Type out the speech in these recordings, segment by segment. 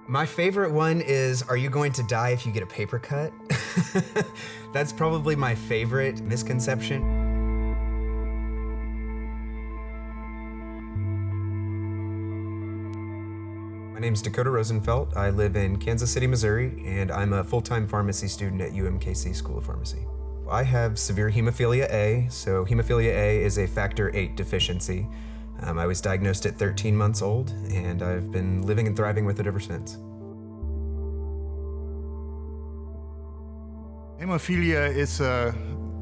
My favorite one is, are you going to die if you get a paper cut? That's probably my favorite misconception. My name's Dakota Rosenfeld. I live in Kansas City, Missouri, and I'm a full-time pharmacy student at UMKC School of Pharmacy. I have severe hemophilia A, so hemophilia A is a factor VIII deficiency. I was diagnosed at 13 months old, and I've been living and thriving with it ever since. Hemophilia is a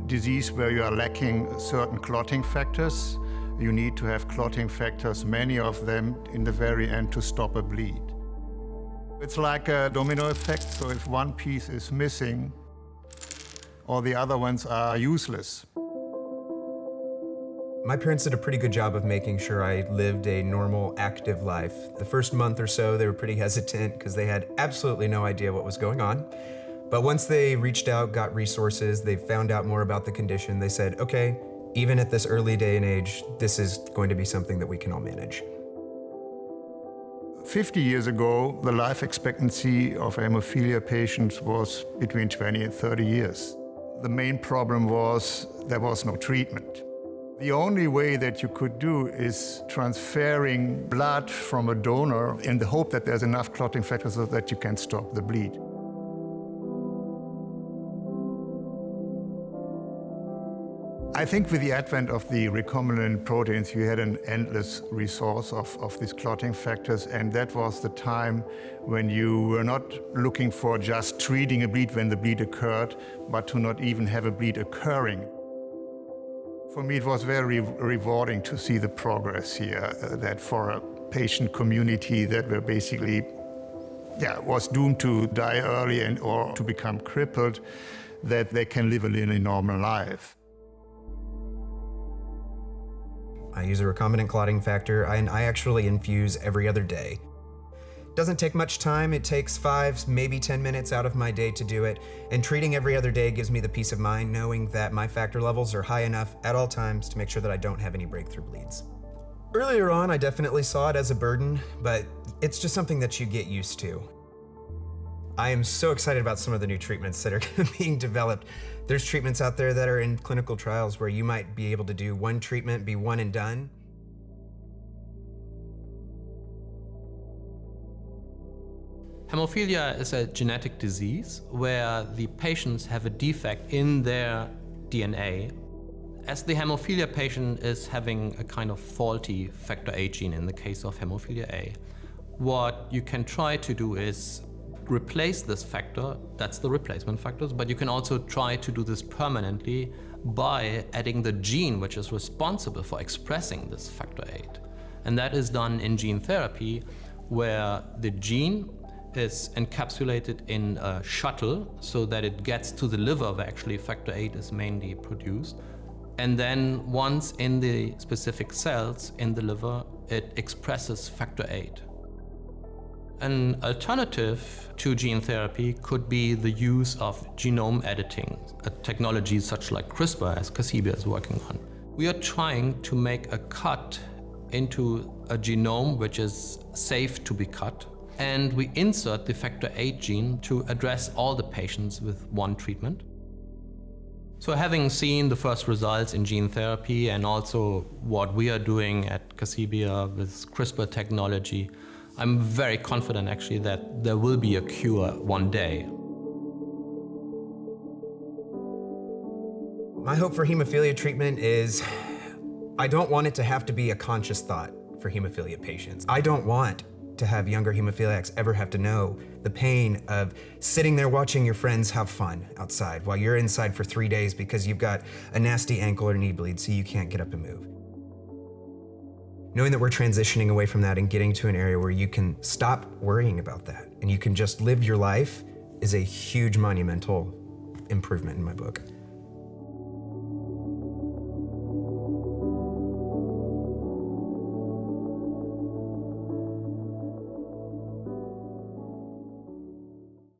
disease where you are lacking certain clotting factors. You need to have clotting factors, many of them in the very end, to stop a bleed. It's like a domino effect, so if one piece is missing, all the other ones are useless. My parents did a pretty good job of making sure I lived a normal, active life. The first month or so, they were pretty hesitant because they had absolutely no idea what was going on. But once they reached out, got resources, they found out more about the condition, they said, okay, even at this early day and age, this is going to be something that we can all manage. 50 years ago, the life expectancy of hemophilia patients was between 20 and 30 years. The main problem was there was no treatment. The only way that you could do is transferring blood from a donor in the hope that there's enough clotting factors so that you can stop the bleed. I think with the advent of the recombinant proteins, you had an endless resource of these clotting factors, and that was the time when you were not looking for just treating a bleed when the bleed occurred, but to not even have a bleed occurring. For me, it was very rewarding to see the progress here, that for a patient community that were basically was doomed to die early or to become crippled, that they can live a really normal life. I use a recombinant clotting factor, and I actually infuse every other day. Doesn't take much time. It takes 5, maybe 10 minutes out of my day to do it, and treating every other day gives me the peace of mind knowing that my factor levels are high enough at all times to make sure that I don't have any breakthrough bleeds. Earlier on, I definitely saw it as a burden, but it's just something that you get used to. I am so excited about some of the new treatments that are being developed. There's treatments out there that are in clinical trials where you might be able to do one treatment, be one and done. Hemophilia is a genetic disease where the patients have a defect in their DNA. As the hemophilia patient is having a kind of faulty factor VIII gene in the case of hemophilia A, what you can try to do is replace this factor, that's the replacement factors, but you can also try to do this permanently by adding the gene which is responsible for expressing this factor VIII. And that is done in gene therapy, where the gene is encapsulated in a shuttle so that it gets to the liver where actually factor VIII is mainly produced. And then once in the specific cells in the liver, it expresses factor VIII. An alternative to gene therapy could be the use of genome editing, a technology such like CRISPR, as Casibia is working on. We are trying to make a cut into a genome which is safe to be cut, and we insert the factor VIII gene to address all the patients with one treatment. So having seen the first results in gene therapy and also what we are doing at Casibia with CRISPR technology, I'm very confident actually that there will be a cure one day. My hope for hemophilia treatment is, I don't want it to have to be a conscious thought for hemophilia patients. I don't want to have younger hemophiliacs ever have to know the pain of sitting there watching your friends have fun outside while you're inside for 3 days because you've got a nasty ankle or knee bleed so you can't get up and move. Knowing that we're transitioning away from that and getting to an area where you can stop worrying about that and you can just live your life is a huge monumental improvement in my book.